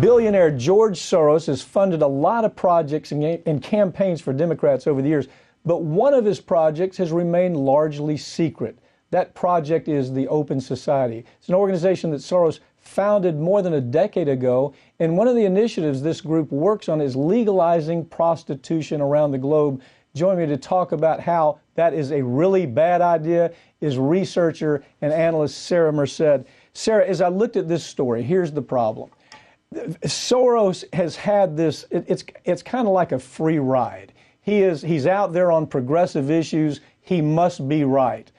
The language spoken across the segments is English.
Billionaire George Soros has funded a lot of projects and campaigns for Democrats over the years, but one of his projects has remained largely secret. That project is the Open Society. It's an organization that Soros founded more than a decade ago, and one of the initiatives this group works on is legalizing prostitution around the globe. Joining me to talk about how that is a really bad idea is researcher and analyst Sarah Merced. Sarah, as I looked at this story, here's the problem. Soros has had this, it's kind of like a free ride. He's out there on progressive issues. He must be right.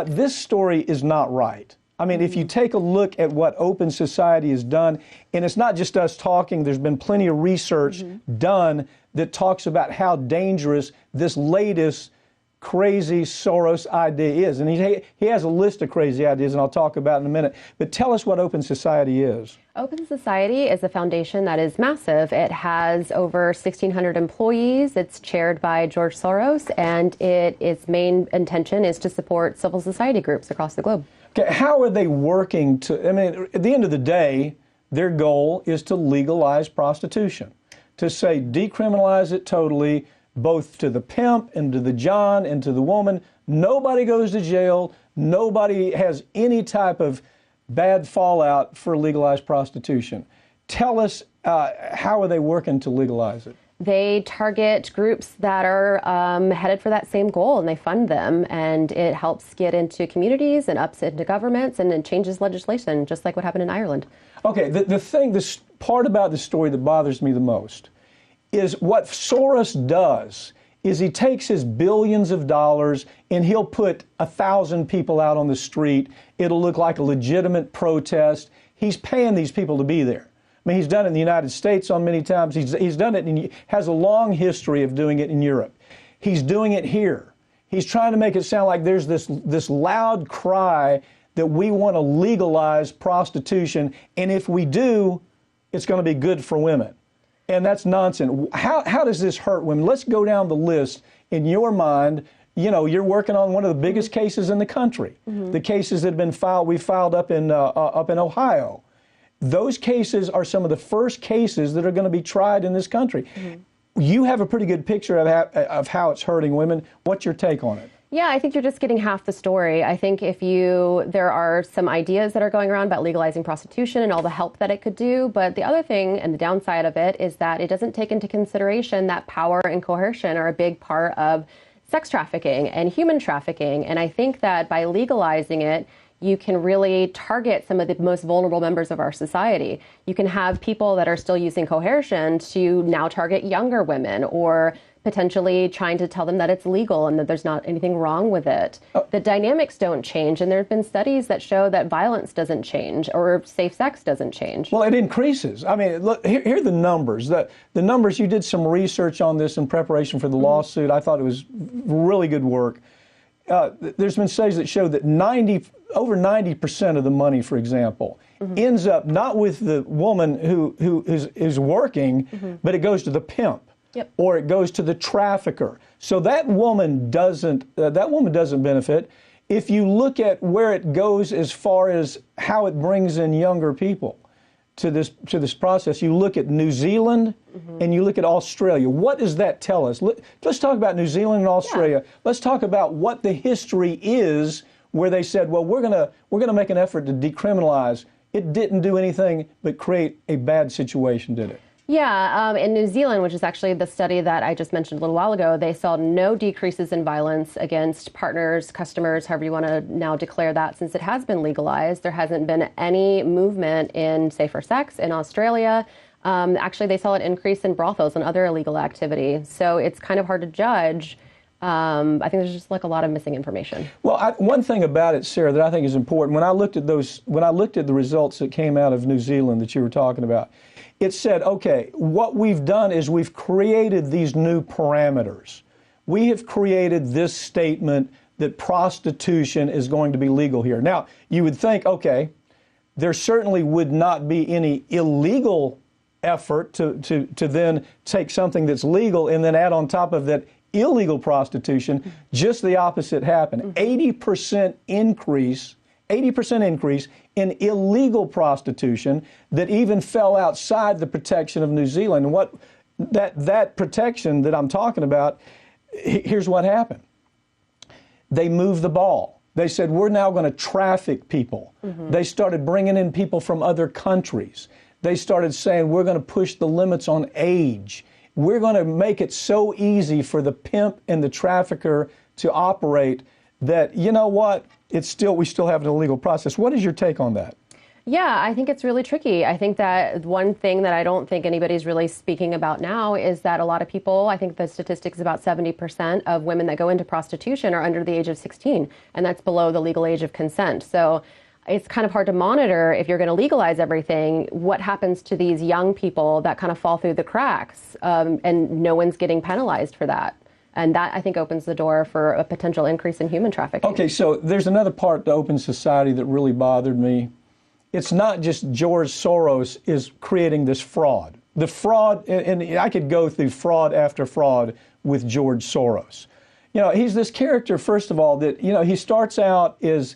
This story is not right. I mean, if you take a look at what Open Society has done, and it's not just us talking, there's been plenty of research done that talks about how dangerous this latest crazy Soros idea is. And he has a list of crazy ideas, and I'll talk about in a minute. But tell us what Open Society is. Open Society is a foundation that is massive. It has over 1,600 employees. It's chaired by George Soros, and its main intention is to support civil society groups across the globe. Okay, how are they working to, I mean, at the end of the day, their goal is to legalize prostitution, to say decriminalize it totally, both to the pimp and to the John and to the woman. Nobody goes to jail. Nobody has any type of bad fallout for legalized prostitution. Tell us, how are they working to legalize it? They target groups that are headed for that same goal, and they fund them, and it helps get into communities and ups into governments, and it changes legislation, just like what happened in Ireland. Okay, this part about the story that bothers me the most is what Soros does is he takes his billions of dollars and he'll put 1,000 people out on the street. It'll look like a legitimate protest. He's paying these people to be there. I mean, he's done it in the United States on many times. He's done it and has a long history of doing it in Europe. He's doing it here. He's trying to make it sound like there's this loud cry that we want to legalize prostitution, and if we do, it's going to be good for women. And that's nonsense. How does this hurt women? Let's go down the list. In your mind, you know, you're working on one of the biggest cases in the country. The cases that have been filed, we filed up in Ohio. Those cases are some of the first cases that are going to be tried in this country. You have a pretty good picture of how it's hurting women. What's your take on it? Yeah, I think you're just getting half the story. I think there are some ideas that are going around about legalizing prostitution and all the help that it could do, but the other thing and the downside of it is that it doesn't take into consideration that power and coercion are a big part of sex trafficking and human trafficking. And I think that by legalizing it, you can really target some of the most vulnerable members of our society. You can have people that are still using coercion to now target younger women, or potentially trying to tell them that it's legal and that there's not anything wrong with it. The dynamics don't change, and there have been studies that show that violence doesn't change or safe sex doesn't change. Well, it increases. I mean, look, here are the numbers. The numbers, you did some research on this in preparation for the lawsuit. I thought it was really good work. There's been studies that show that over 90% of the money, for example, ends up not with the woman who is working, but it goes to the pimp. Or it goes to the trafficker. So that woman doesn't benefit. If you look at where it goes as far as how it brings in younger people to this process, you look at New Zealand and you look at Australia. What does that tell us? Let's talk about New Zealand and Australia. Yeah. Let's talk about what the history is where they said, well, we're gonna make an effort to decriminalize. It didn't do anything but create a bad situation, did it? Yeah, in New Zealand, which is actually the study that I just mentioned a little while ago, they saw no decreases in violence against partners, customers, however you want to now declare that, since it has been legalized. There hasn't been any movement in safer sex in Australia. Actually, they saw an increase in brothels and other illegal activity. So it's kind of hard to judge. I think there's just like a lot of missing information. Well, one thing about it, Sarah, that I think is important, when I looked at the results that came out of New Zealand that you were talking about, it said, okay, what we've done is we've created these new parameters. We have created this statement that prostitution is going to be legal here. Now, you would think, okay, there certainly would not be any illegal effort to then take something that's legal and then add on top of that illegal prostitution. Just the opposite happened. 80% increase in illegal prostitution that even fell outside the protection of New Zealand. And what that protection that I'm talking about, here's what happened. They moved the ball. They said, we're now going to traffic people. They started bringing in people from other countries. They started saying, we're going to push the limits on age. We're going to make it so easy for the pimp and the trafficker to operate that, you know what, we still have an illegal process. What is your take on that? Yeah, I think it's really tricky. I think that one thing that I don't think anybody's really speaking about now is that a lot of people, I think the statistics is about 70% of women that go into prostitution are under the age of 16, and that's below the legal age of consent. So it's kind of hard to monitor if you're going to legalize everything, what happens to these young people that kind of fall through the cracks, and no one's getting penalized for that. And that, I think, opens the door for a potential increase in human trafficking. Okay, so there's another part to Open Society that really bothered me. It's not just George Soros is creating this fraud. The fraud, and I could go through fraud after fraud with George Soros. You know, he's this character, first of all, that, you know, he starts out as,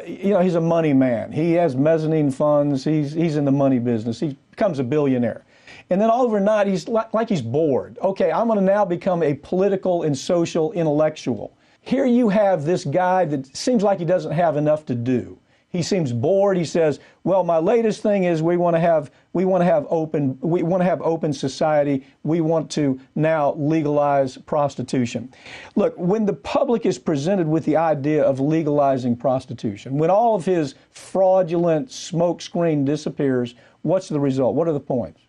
you know, he's a money man. He has mezzanine funds. He's in the money business. He becomes a billionaire. And then overnight, he's like he's bored. Okay, I'm going to now become a political and social intellectual. Here you have this guy that seems like he doesn't have enough to do. He seems bored. He says, "Well, my latest thing is we want to have open society. We want to now legalize prostitution." Look, when the public is presented with the idea of legalizing prostitution, when all of his fraudulent smokescreen disappears, what's the result? What are the points?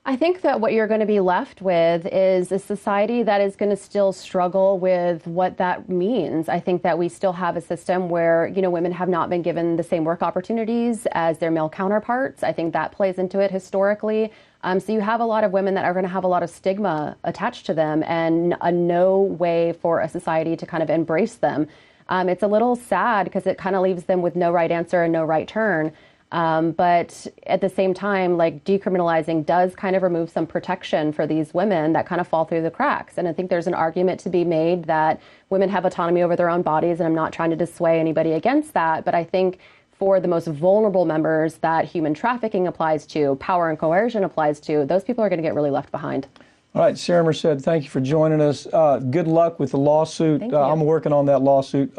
I think that what you're going to be left with is a society that is going to still struggle with what that means. I think that we still have a system where, you know, women have not been given the same work opportunities as their male counterparts. I think that plays into it historically. So you have a lot of women that are going to have a lot of stigma attached to them and no way for a society to kind of embrace them. It's a little sad because it kind of leaves them with no right answer and no right turn. But at the same time, like, decriminalizing does kind of remove some protection for these women that kind of fall through the cracks. And I think there's an argument to be made that women have autonomy over their own bodies, and I'm not trying to dissuade anybody against that. But I think for the most vulnerable members that human trafficking applies to, power and coercion applies to, those people are going to get really left behind. All right, Sarah Merced, thank you for joining us. Good luck with the lawsuit. Thank you. I'm working on that lawsuit.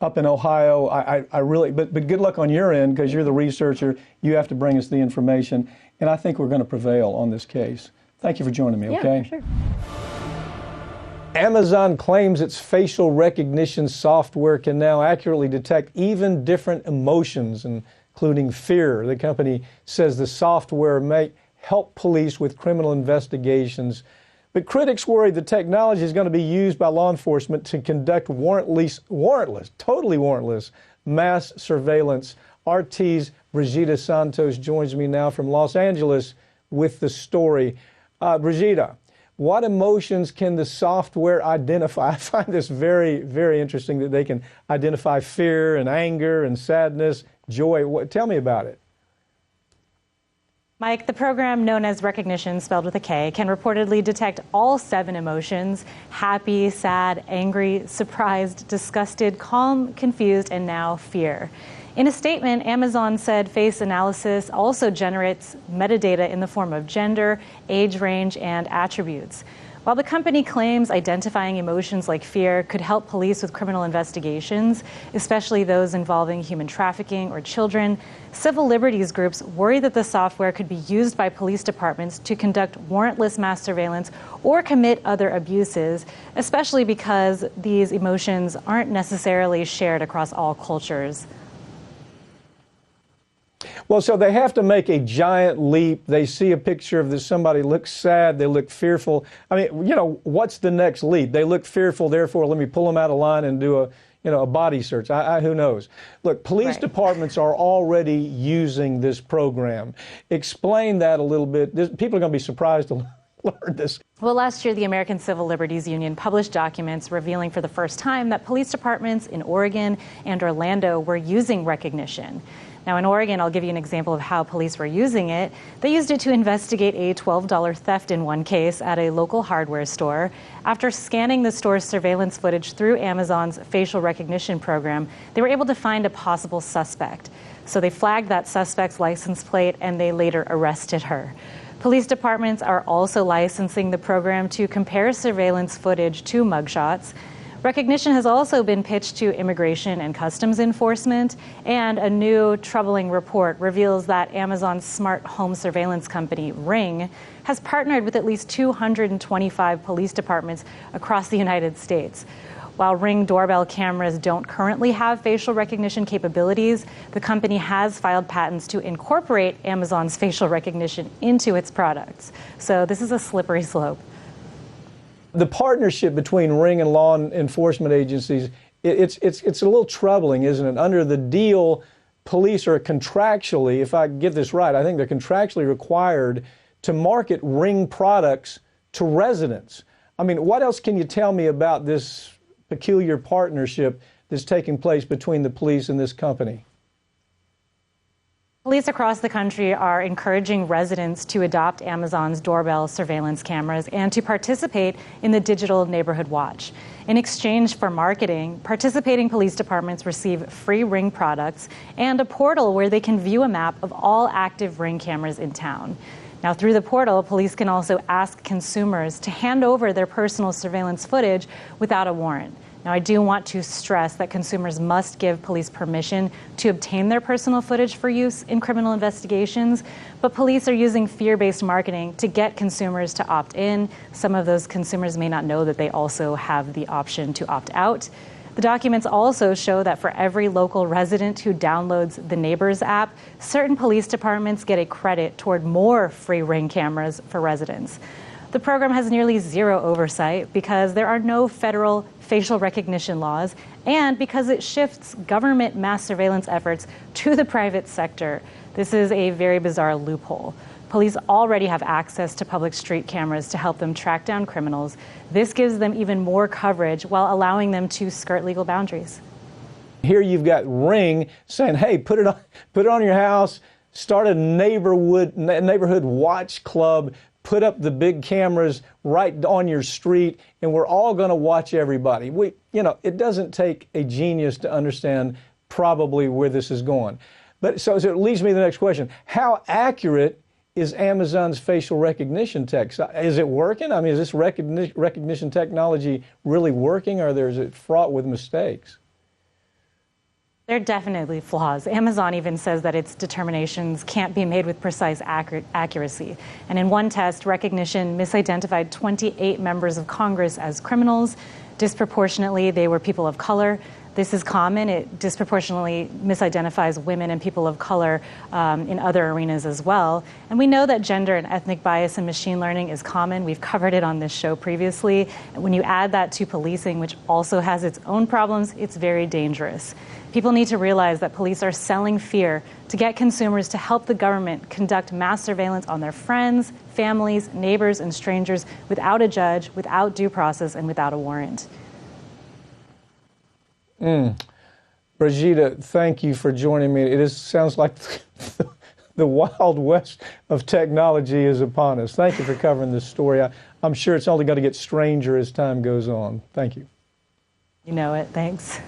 Up in Ohio, I really, but good luck on your end because you're the researcher. You have to bring us the information, and I think we're going to prevail on this case. Thank you for joining me, okay? Yeah, for sure. Amazon claims its facial recognition software can now accurately detect even different emotions, including fear. The company says the software may help police with criminal investigations. But critics worry the technology is going to be used by law enforcement to conduct totally warrantless mass surveillance. RT's Brigida Santos joins me now from Los Angeles with the story. Brigida, what emotions can the software identify? I find this very, very interesting that they can identify fear and anger and sadness, joy. Tell me about it. Mike, the program known as Rekognition, spelled with a K, can reportedly detect all 7 emotions: happy, sad, angry, surprised, disgusted, calm, confused, and now fear. In a statement, Amazon said face analysis also generates metadata in the form of gender, age range, and attributes. While the company claims identifying emotions like fear could help police with criminal investigations, especially those involving human trafficking or children, civil liberties groups worry that the software could be used by police departments to conduct warrantless mass surveillance or commit other abuses, especially because these emotions aren't necessarily shared across all cultures. Well, so they have to make a giant leap. They see a picture of this, somebody looks sad, they look fearful. I mean, you know, what's the next leap? They look fearful, therefore let me pull them out of line and do a body search. Who knows? Look, police departments are already using this program. Explain that a little bit. People are going to be surprised to learn this. Well, last year, the American Civil Liberties Union published documents revealing for the first time that police departments in Oregon and Orlando were using Rekognition. Now, in Oregon, I'll give you an example of how police were using it. They used it to investigate a $12 theft in one case at a local hardware store. After scanning the store's surveillance footage through Amazon's facial recognition program, they were able to find a possible suspect. So they flagged that suspect's license plate and they later arrested her. Police departments are also licensing the program to compare surveillance footage to mugshots. Recognition has also been pitched to Immigration and Customs Enforcement, and a new troubling report reveals that Amazon's smart home surveillance company, Ring, has partnered with at least 225 police departments across the United States. While Ring doorbell cameras don't currently have facial recognition capabilities, the company has filed patents to incorporate Amazon's facial recognition into its products. So this is a slippery slope. The partnership between Ring and law enforcement agencies, it's a little troubling, isn't it? Under the deal, police are contractually, if I get this right, I think they're contractually required to market Ring products to residents. I mean, what else can you tell me about this peculiar partnership that's taking place between the police and this company? Police across the country are encouraging residents to adopt Amazon's doorbell surveillance cameras and to participate in the Digital Neighborhood Watch. In exchange for marketing, participating police departments receive free Ring products and a portal where they can view a map of all active Ring cameras in town. Now, through the portal, police can also ask consumers to hand over their personal surveillance footage without a warrant. Now, I do want to stress that consumers must give police permission to obtain their personal footage for use in criminal investigations, but police are using fear-based marketing to get consumers to opt in. Some of those consumers may not know that they also have the option to opt out. The documents also show that for every local resident who downloads the Neighbors app, certain police departments get a credit toward more free Ring cameras for residents. The program has nearly zero oversight because there are no federal facial recognition laws and because it shifts government mass surveillance efforts to the private sector. This is a very bizarre loophole. Police already have access to public street cameras to help them track down criminals. This gives them even more coverage while allowing them to skirt legal boundaries. Here you've got Ring saying, hey, put it on your house, start a neighborhood watch club, put up the big cameras right on your street, and we're all going to watch everybody. It doesn't take a genius to understand probably where this is going. But so it leads me to the next question. How accurate is Amazon's facial recognition tech? Is it working? I mean, is this recognition technology really working, or is it fraught with mistakes? There are definitely flaws. Amazon even says that its determinations can't be made with precise accuracy. And in one test, Recognition misidentified 28 members of Congress as criminals. Disproportionately, they were people of color. This is common. It disproportionately misidentifies women and people of color in other arenas as well. And we know that gender and ethnic bias in machine learning is common. We've covered it on this show previously. And when you add that to policing, which also has its own problems, it's very dangerous. People need to realize that police are selling fear to get consumers to help the government conduct mass surveillance on their friends, families, neighbors, and strangers without a judge, without due process, and without a warrant. Brigida, thank you for joining me. It sounds like the Wild West of technology is upon us. Thank you for covering this story. I'm sure it's only going to get stranger as time goes on. Thank you. You know it. Thanks.